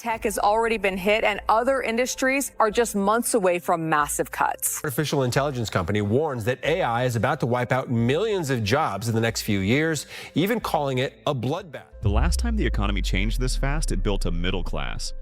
Tech has already been hit, and other industries are just months away from massive cuts. Artificial intelligence company warns that AI is about to wipe out millions of jobs in the next few years, even calling it a bloodbath. The last time the economy changed this fast, it built a middle class.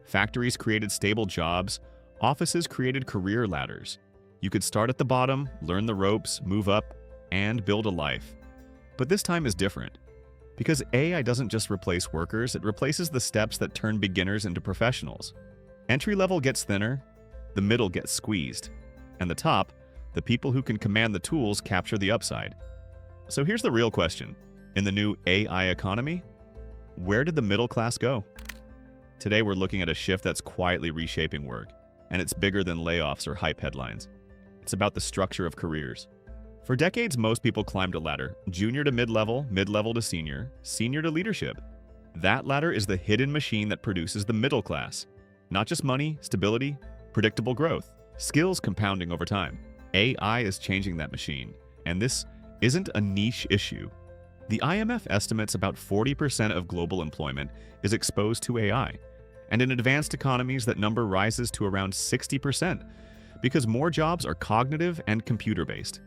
Factories created stable jobs. Offices created career ladders. You could start at the bottom, learn the ropes, move up, and build a life. But this time is different. Because AI doesn't just replace workers, it replaces the steps that turn beginners into professionals. Entry level gets thinner, the middle gets squeezed, and the top, the people who can command the tools, capture the upside. So here's the real question. In the new AI economy, where did the middle class go? Today we're looking at a shift that's quietly reshaping work, and it's bigger than layoffs or hype headlines. It's about the structure of careers. For decades, most people climbed a ladder, junior to mid-level, mid-level to senior, senior to leadership. That ladder is the hidden machine that produces the middle class. Not just money, stability, predictable growth, skills compounding over time. AI is changing that machine, and this isn't a niche issue. The IMF estimates about 40% of global employment is exposed to AI, and in advanced economies that number rises to around 60%, because more jobs are cognitive and computer-based.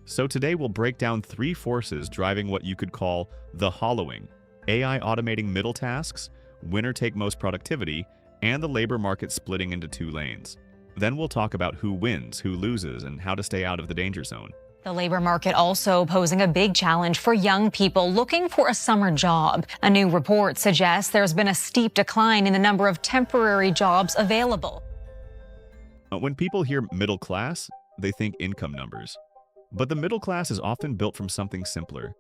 So today we'll break down three forces driving what you could call the hollowing: AI automating middle tasks, winner-take-most productivity, and the labor market splitting into two lanes. Then we'll talk about who wins, who loses, and how to stay out of the danger zone. The labor market also posing a big challenge for young people looking for a summer job. A new report suggests there's been a steep decline in the number of temporary jobs available. When people hear middle class, they think income numbers. But the middle class is often built from something simpler: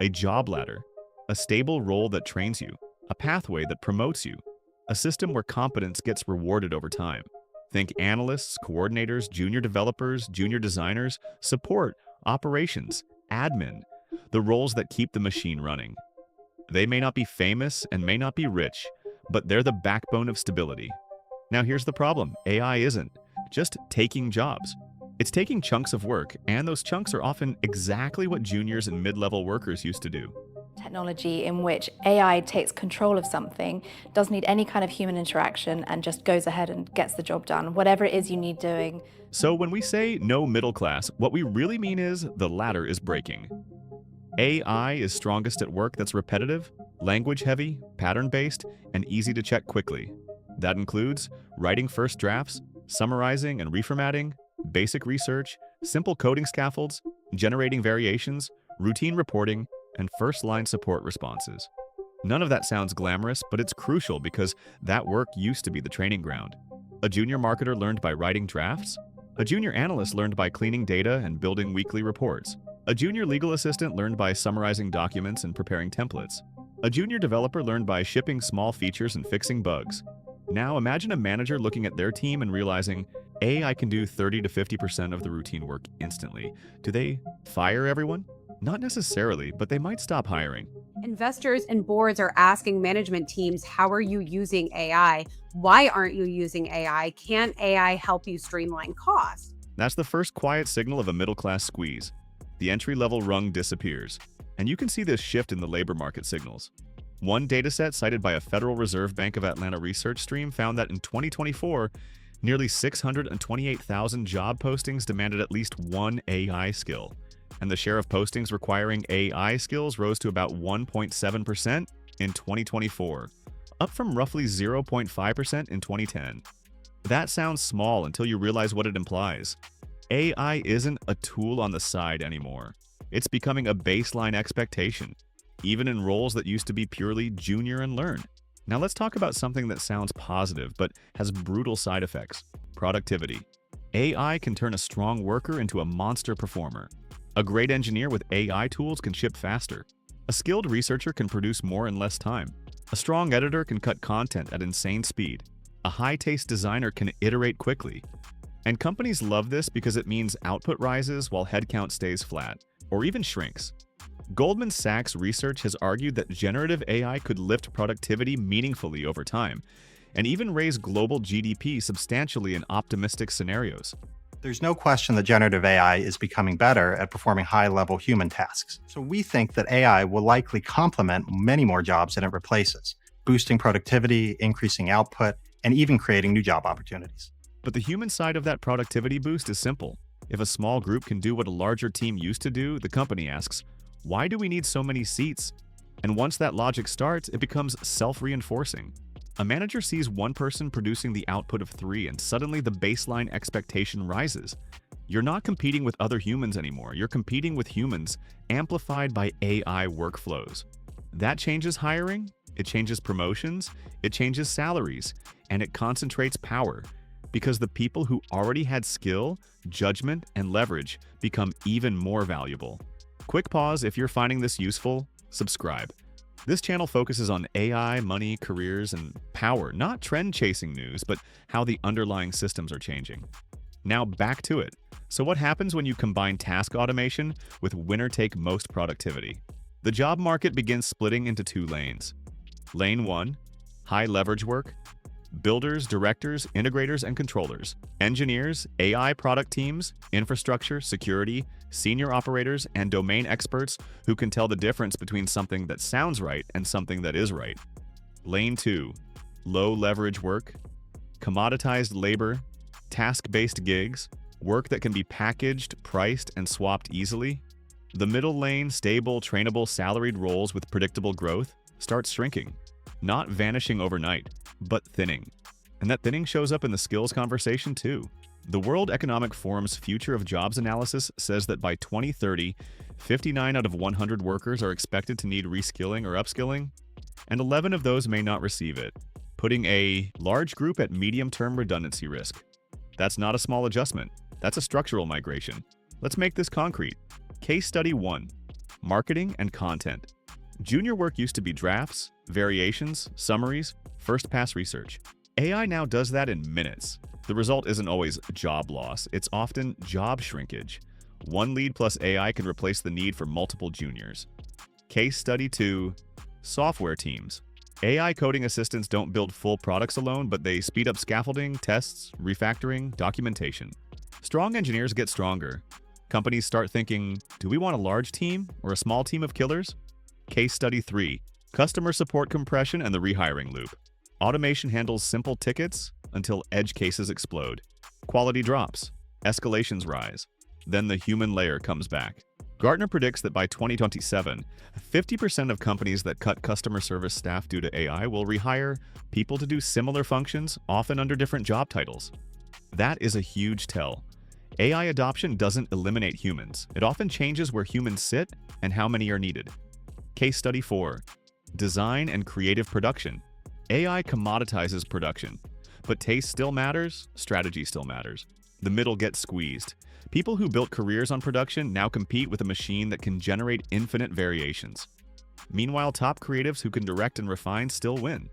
a job ladder, a stable role that trains you, a pathway that promotes you, a system where competence gets rewarded over time. Think analysts, coordinators, junior developers, junior designers, support, operations, admin, the roles that keep the machine running. They may not be famous and may not be rich, but they're the backbone of stability. Now here's the problem: AI isn't just taking jobs. It's taking chunks of work, and those chunks are often exactly what juniors and mid-level workers used to do. Technology in which AI takes control of something, doesn't need any kind of human interaction, and just goes ahead and gets the job done, whatever it is you need doing. So when we say no middle class, what we really mean is the ladder is breaking. AI is strongest at work that's repetitive, language-heavy, pattern-based, and easy to check quickly. That includes writing first drafts, summarizing and reformatting, basic research, simple coding scaffolds, generating variations, routine reporting, and first-line support responses. None of that sounds glamorous, but it's crucial because that work used to be the training ground. A junior marketer learned by writing drafts. A junior analyst learned by cleaning data and building weekly reports. A junior legal assistant learned by summarizing documents and preparing templates. A junior developer learned by shipping small features and fixing bugs. Now imagine a manager looking at their team and realizing, AI can do 30 to 50% of the routine work instantly. Do they fire everyone? Not necessarily, but they might stop hiring. Investors and boards are asking management teams, how are you using AI? Why aren't you using AI? Can AI help you streamline costs? That's the first quiet signal of a middle-class squeeze. The entry-level rung disappears. And you can see this shift in the labor market signals. One dataset cited by a Federal Reserve Bank of Atlanta research stream found that in 2024, nearly 628,000 job postings demanded at least one AI skill, and the share of postings requiring AI skills rose to about 1.7% in 2024, up from roughly 0.5% in 2010. That sounds small until you realize what it implies. AI isn't a tool on the side anymore. It's becoming a baseline expectation, even in roles that used to be purely junior and learn. Now let's talk about something that sounds positive but has brutal side effects: productivity. AI can turn a strong worker into a monster performer. A great engineer with AI tools can ship faster. A skilled researcher can produce more in less time. A strong editor can cut content at insane speed. A high-taste designer can iterate quickly. And companies love this because it means output rises while headcount stays flat, or even shrinks. Goldman Sachs research has argued that generative AI could lift productivity meaningfully over time, and even raise global GDP substantially in optimistic scenarios. There's no question that generative AI is becoming better at performing high-level human tasks. So we think that AI will likely complement many more jobs than it replaces. boosting productivity, increasing output, and even creating new job opportunities. But the human side of that productivity boost is simple. If a small group can do what a larger team used to do, the company asks, why do we need so many seats? And once that logic starts, it becomes self-reinforcing. A manager sees one person producing the output of 3, and suddenly the baseline expectation rises. You're not competing with other humans anymore. You're competing with humans amplified by AI workflows. That changes hiring, it changes promotions, it changes salaries, and it concentrates power, because the people who already had skill, judgment, and leverage become even more valuable. Quick pause: if you're finding this useful, subscribe. This channel focuses on AI, money, careers, and power, not trend-chasing news, but how the underlying systems are changing. Now back to it. So what happens when you combine task automation with winner-take-most productivity? The job market begins splitting into 2 lanes. Lane 1, high leverage work. Builders, directors, integrators, and controllers. Engineers, AI product teams, infrastructure, security, senior operators, and domain experts who can tell the difference between something that sounds right and something that is right. Lane 2, low leverage work. Commoditized labor, task-based gigs, work that can be packaged, priced, and swapped easily. The middle lane, stable, trainable, salaried roles with predictable growth, starts shrinking. Not vanishing overnight, but thinning. And that thinning shows up in the skills conversation too. The World Economic Forum's Future of Jobs analysis says that by 2030, 59 out of 100 workers are expected to need reskilling or upskilling, and 11 of those may not receive it, putting a large group at medium-term redundancy risk. That's not a small adjustment. That's a structural migration. Let's make this concrete. Case Study 1. Marketing and content. Junior work used to be drafts, variations, summaries, first-pass research. AI now does that in minutes. The result isn't always job loss, it's often job shrinkage. One lead plus AI can replace the need for multiple juniors. Case Study 2. Software teams. AI coding assistants don't build full products alone, but they speed up scaffolding, tests, refactoring, documentation. Strong engineers get stronger. Companies start thinking, do we want a large team or a small team of killers? Case Study 3. Customer support compression and the rehiring loop. Automation handles simple tickets until edge cases explode. Quality drops. Escalations rise. Then the human layer comes back. Gartner predicts that by 2027, 50% of companies that cut customer service staff due to AI will rehire people to do similar functions, often under different job titles. That is a huge tell. AI adoption doesn't eliminate humans. It often changes where humans sit and how many are needed. Case Study 4. Design and creative production. AI commoditizes production, but taste still matters, strategy still matters. The middle gets squeezed. People who built careers on production now compete with a machine that can generate infinite variations. Meanwhile, top creatives who can direct and refine still win.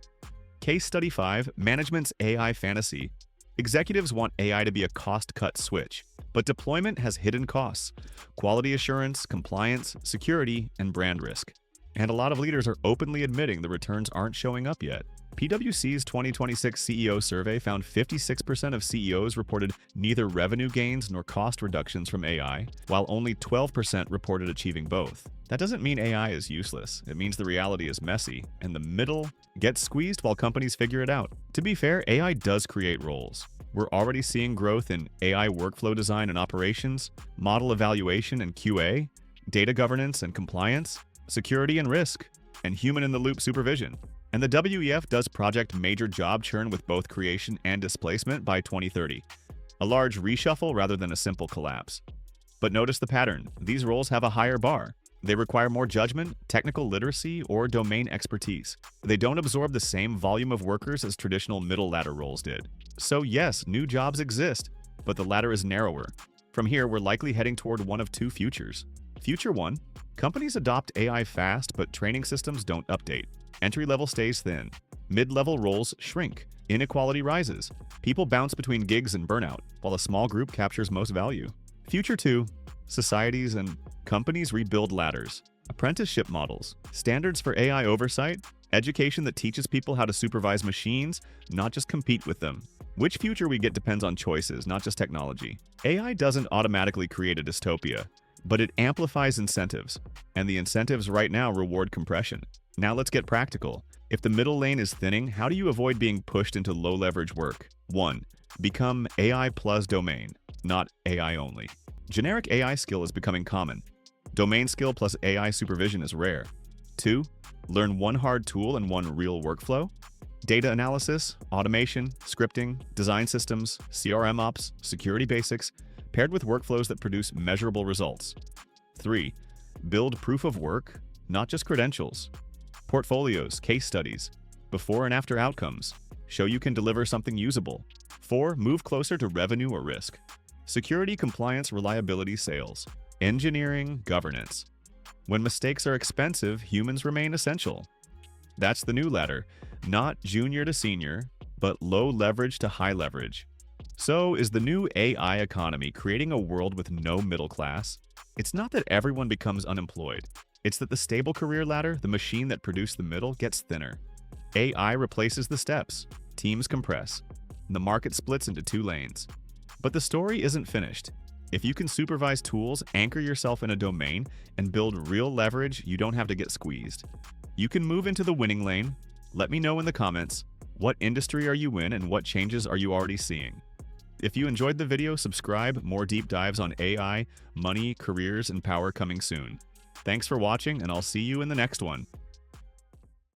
Case Study 5. Management's AI fantasy. Executives want AI to be a cost-cut switch, but deployment has hidden costs: quality assurance, compliance, security, and brand risk. And a lot of leaders are openly admitting the returns aren't showing up yet. PwC's 2026 CEO survey found 56% of CEOs reported neither revenue gains nor cost reductions from AI, while only 12% reported achieving both. That doesn't mean AI is useless. It means the reality is messy, and the middle gets squeezed while companies figure it out. To be fair, AI does create roles. We're already seeing growth in AI workflow design and operations, model evaluation and QA, data governance and compliance, security and risk, and human-in-the-loop supervision. And the WEF does project major job churn with both creation and displacement by 2030. A large reshuffle rather than a simple collapse. But notice the pattern. These roles have a higher bar. They require more judgment, technical literacy, or domain expertise. They don't absorb the same volume of workers as traditional middle ladder roles did. So yes, new jobs exist, but the ladder is narrower. From here, we're likely heading toward one of 2 futures. Future 1. Companies adopt AI fast, but training systems don't update. Entry-level stays thin. Mid-level roles shrink. Inequality rises. People bounce between gigs and burnout, while a small group captures most value. Future 2. Societies and companies rebuild ladders. Apprenticeship models. Standards for AI oversight. Education that teaches people how to supervise machines, not just compete with them. Which future we get depends on choices, not just technology. AI doesn't automatically create a dystopia, but it amplifies incentives. And the incentives right now reward compression. Now let's get practical. If the middle lane is thinning, how do you avoid being pushed into low-leverage work? 1. Become AI plus domain, not AI only. Generic AI skill is becoming common. Domain skill plus AI supervision is rare. 2. Learn one hard tool and one real workflow. Data analysis, automation, scripting, design systems, CRM ops, security basics, paired with workflows that produce measurable results. 3. Build proof of work, not just credentials. Portfolios, case studies, before and after outcomes. Show you can deliver something usable. 4. Move closer to revenue or risk. Security, compliance, reliability, sales. Engineering, governance. When mistakes are expensive, humans remain essential. That's the new ladder. Not junior to senior, but low leverage to high leverage. So, is the new AI economy creating a world with no middle class? It's not that everyone becomes unemployed. It's that the stable career ladder, the machine that produced the middle, gets thinner. AI replaces the steps, teams compress, and the market splits into 2 lanes. But the story isn't finished. If you can supervise tools, anchor yourself in a domain, and build real leverage, you don't have to get squeezed. You can move into the winning lane. Let me know in the comments, what industry are you in and what changes are you already seeing? If you enjoyed the video, subscribe. More deep dives on AI, money, careers, and power coming soon. Thanks for watching, and I'll see you in the next one.